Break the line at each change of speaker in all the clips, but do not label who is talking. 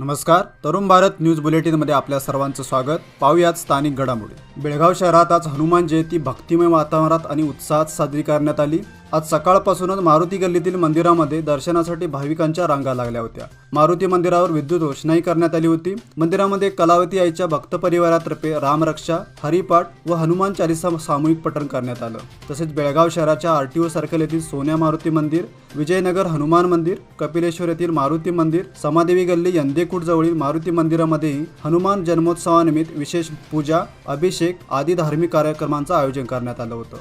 नमस्कार, तरुण भारत न्यूज बुलेटिनमध्ये आपल्या सर्वांचं स्वागत. पाहूयात स्थानिक घडामोडी. बेळगाव शहरात आज हनुमान जयंती भक्तिमय वातावरणात आणि उत्साहात साजरी करण्यात आली. आज सकाळपासूनच मारुती गल्लीतील मंदिरामध्ये दर्शनासाठी भाविकांच्या रांगा लागल्या होत्या. मारुती मंदिरावर विद्युत रोषणाई करण्यात आली होती. मंदिरामध्ये कलावती आईच्या भक्त परिवारातर्फे रामरक्षा, हरिपाठ व हनुमान चालीसा सामूहिक पठण करण्यात आलं. तसेच बेळगाव शहराच्या आरटीओ सर्कल येथील सोन्या मारुती मंदिर, विजयनगर हनुमान मंदिर, कपिलेश्वर येथील मारुती मंदिर, समादेवी गल्ली यंदेकूट जवळील मारुती मंदिरामध्येही हनुमान जन्मोत्सवानिमित्त विशेष पूजा, अभिषेक आदी धार्मिक कार्यक्रमांचं आयोजन करण्यात आलं होतं.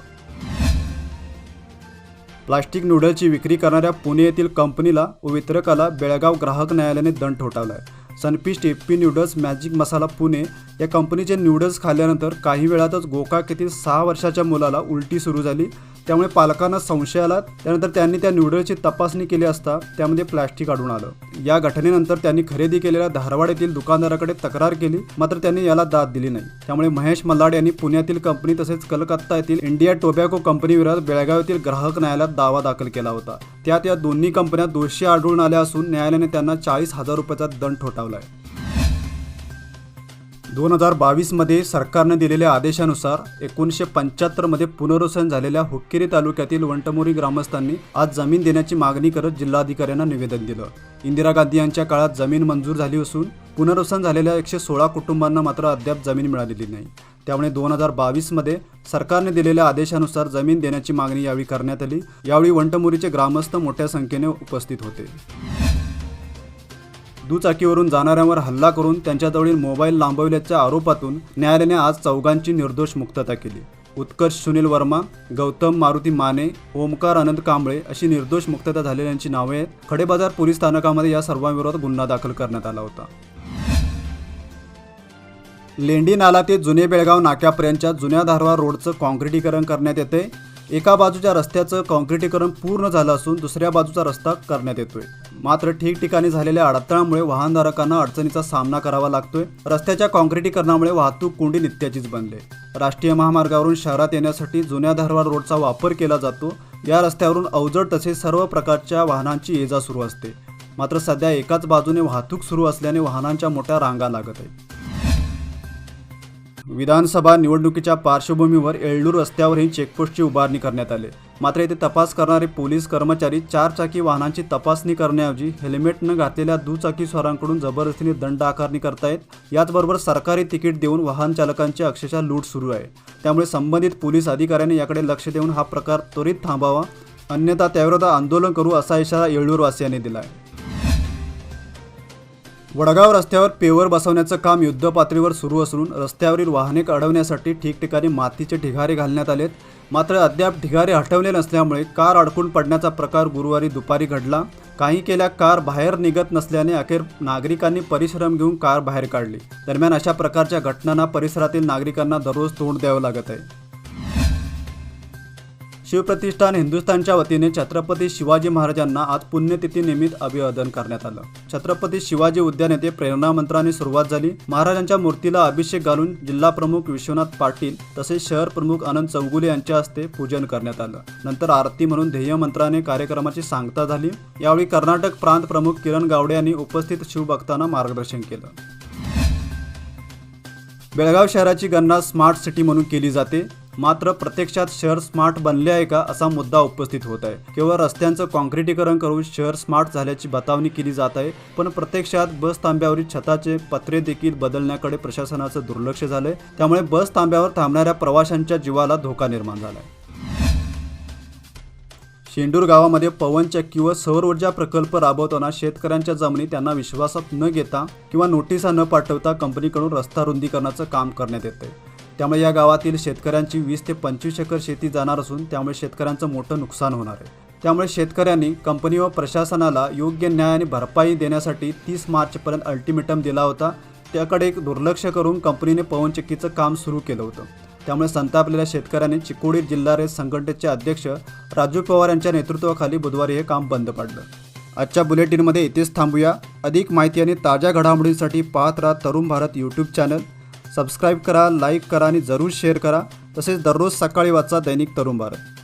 प्लास्टिक नूडल्सची विक्री करणाऱ्या पुणे येथील कंपनीला व वितरकाला बेळगाव ग्राहक न्यायालयाने दंड ठोठावलाय. सनफिस्ट एपी नूडल्स मॅजिक मसाला पुणे या कंपनीचे नूडल्स खाल्ल्यानंतर काही वेळातच गोकाक येथील 6 वर्षाच्या मुलाला उलटी सुरू झाली. त्यामुळे पालकांना संशय आला. त्यानंतर त्यांनी त्या नूडल्सची तपासणी केली असता त्यामध्ये प्लास्टिक आढळून आलं. या घटनेनंतर त्यांनी खरेदी केलेल्या धारवाड येथील दुकानदाराकडे तक्रार केली, मात्र त्यांनी याला दाद दिली नाही. त्यामुळे महेश मल्हाड यांनी पुण्यातील कंपनी तसेच कलकत्ता येथील इंडिया टोबॅको कंपनीविरोधात बेळगाव येथील ग्राहक न्यायालयात दावा दाखल केला होता. त्यात या दोन्ही कंपन्या दोषी आढळून आल्या असून न्यायालयाने त्यांना 40,000 रुपयाचा दंड ठोठावला आहे. 2022 मध्ये सरकारने दिलेल्या आदेशानुसार 1975 मध्ये पुनर्वसन झालेल्या हुक्केरी तालुक्यातील वंटमोरी ग्रामस्थांनी आज जमीन देण्याची मागणी करत जिल्हाधिकाऱ्यांना निवेदन दिलं. इंदिरा गांधी यांच्या काळात जमीन मंजूर झाली असून पुनर्वसन झालेल्या 116 कुटुंबांना मात्र अद्याप जमीन मिळालेली नाही. त्यामुळे 2022 मध्ये सरकारने दिलेल्या आदेशानुसार जमीन देण्याची मागणी यावेळी करण्यात आली. यावेळी वंटमोरीचे ग्रामस्थ मोठ्या संख्येने उपस्थित होते. दुचाकीवरून जाणाऱ्यांवर हल्ला करून त्यांच्याजवळील मोबाईल लांबविल्याच्या आरोपातून न्यायालयाने आज चौघांची निर्दोष मुक्तता केली. उत्कर्ष सुनील वर्मा, गौतम मारुती माने, ओमकार आनंद कांबळे अशी निर्दोष मुक्तता झालेल्यांची नावे आहेत. खडेबाजार पोलीस स्थानकामध्ये या सर्वांविरोधात गुन्हा दाखल करण्यात आला होता. लेंडी नाला ते जुने बेळगाव नाक्यापर्यंतच्या जुन्या धारवाड रोडचं काँक्रिटीकरण करण्यात येते. एका बाजूच्या रस्त्याचं काँक्रिटीकरण पूर्ण झालं असून दुसऱ्या बाजूचा रस्ता करण्यात येतोय. मात्र ठिकठिकाणी झालेल्या अडथळ्यामुळे वाहनधारकांना अडचणीचा सामना करावा लागतोय. रस्त्याच्या काँक्रिटीकरणामुळे वाहतूक कोंडी नित्याचीच बनले. राष्ट्रीय महामार्गावरून शहरात येण्यासाठी जुन्या धारवाड रोडचा वापर केला जातो. या रस्त्यावरून अवजड तसेच सर्व प्रकारच्या वाहनांची ये जा सुरू असते. मात्र सध्या एकाच बाजूने वाहतूक सुरू असल्याने वाहनांच्या मोठ्या रांगा लागत आहेत. विधानसभा निवडणुकीच्या पार्श्वभूमीवर येळ्ळूर रस्त्यावरही चेकपोस्टची उभारणी करण्यात आली. मात्र येथे तपास करणारे पोलीस कर्मचारी 4 चाकी वाहनांची तपासणी करण्याऐवजी हेल्मेट न घातलेल्या दुचाकीस्वारांकडून जबरदस्तीने दंड आकारणी करतायत. याचबरोबर सरकारी तिकीट देऊन वाहन चालकांची अक्षरशः लूट सुरू आहे. त्यामुळे संबंधित पोलीस अधिकाऱ्यांनी याकडे लक्ष देऊन हा प्रकार त्वरित थांबावा, अन्यथा त्याविरोधात आंदोलन करू असा इशारा येळ्ळूरवासियांनी दिला आहे. वडगाव रस्त्यावर पेवर बसवण्याचं काम युद्धपातळीवर सुरू असून रस्त्यावरील वाहने अडवण्यासाठी ठिकठिकाणी मातीचे ढिगारे घालण्यात आलेत. मात्र अद्याप ढिगारे हटवले नसल्यामुळे कार अडकून पडण्याचा प्रकार गुरुवारी दुपारी घडला. काही केल्या कार बाहेर निघत नसल्याने अखेर नागरिकांनी परिश्रम घेऊन कार बाहेर काढली. दरम्यान अशा प्रकारच्या घटनांना परिसरातील नागरिकांना दररोज तोंड द्यावं लागत आहे. शिवप्रतिष्ठान हिंदुस्थानच्या वतीने छत्रपती शिवाजी महाराजांना आज पुण्यतिथीनिमित्त अभिवादन करण्यात आलं. छत्रपती शिवाजी उद्यान येथे प्रेरणा मंत्राने सुरुवात झाली. महाराजांच्या मूर्तीला अभिषेक घालून जिल्हा प्रमुख विश्वनाथ पाटील तसेच शहर प्रमुख आनंद चौगुले यांच्या हस्ते पूजन करण्यात आलं. नंतर आरती म्हणून ध्येय मंत्राने कार्यक्रमाची सांगता झाली. यावेळी कर्नाटक प्रांत प्रमुख किरण गावडे यांनी उपस्थित शिवभक्तांना मार्गदर्शन केलं. बेळगाव शहराची गणना स्मार्ट सिटी म्हणून केली जाते. मात्र प्रत्यक्षात शहर स्मार्ट बनले आहे का असा मुद्दा उपस्थित होत आहे. केवळ रस्त्यांचं काँक्रिटीकरण करून शहर स्मार्ट झाल्याची बतावणी केली जात आहे, पण प्रत्यक्षात बस थांब्यावरील छताचे पत्रे देखील बदलण्याकडे प्रशासनाचं दुर्लक्ष झालंय. त्यामुळे बस थांब्यावर थांबणाऱ्या प्रवाशांच्या जीवाला धोका निर्माण झालाय. शेंडूर गावामध्ये पवनचक्की व सौर ऊर्जा प्रकल्प राबवताना शेतकऱ्यांच्या जमिनी त्यांना विश्वासात न घेता किंवा नोटिसा न पाठवता कंपनीकडून रस्ता रुंदीकरणाचं काम करण्यात येते. त्यामुळे या गावातील शेतकऱ्यांची 20 ते 25 एकर शेती जाणार असून त्यामुळे शेतकऱ्यांचं मोठं नुकसान होणार आहे. त्यामुळे शेतकऱ्यांनी कंपनी व प्रशासनाला योग्य न्याय आणि भरपाई देण्यासाठी 30 मार्चपर्यंत अल्टिमेटम दिला होता. त्याकडे दुर्लक्ष करून कंपनीने पवनचक्कीचं काम सुरू केलं होतं. त्यामुळे संतापलेल्या शेतकऱ्यांनी चिकोडी जिल्हा रेस संघटनेचे अध्यक्ष राजू पवार यांच्या नेतृत्वाखाली बुधवारी हे काम बंद पाडलं. आजच्या बुलेटिनमध्ये इथेच थांबूया. अधिक माहिती आणि ताज्या घडामोडींसाठी पाहत राहा Tarun Bharat YouTube channel. Subscribe करा, लाईक करा आणि जरूर शेअर करा. तसेच दररोज सकाळी वाचा दैनिक तरुण भारत.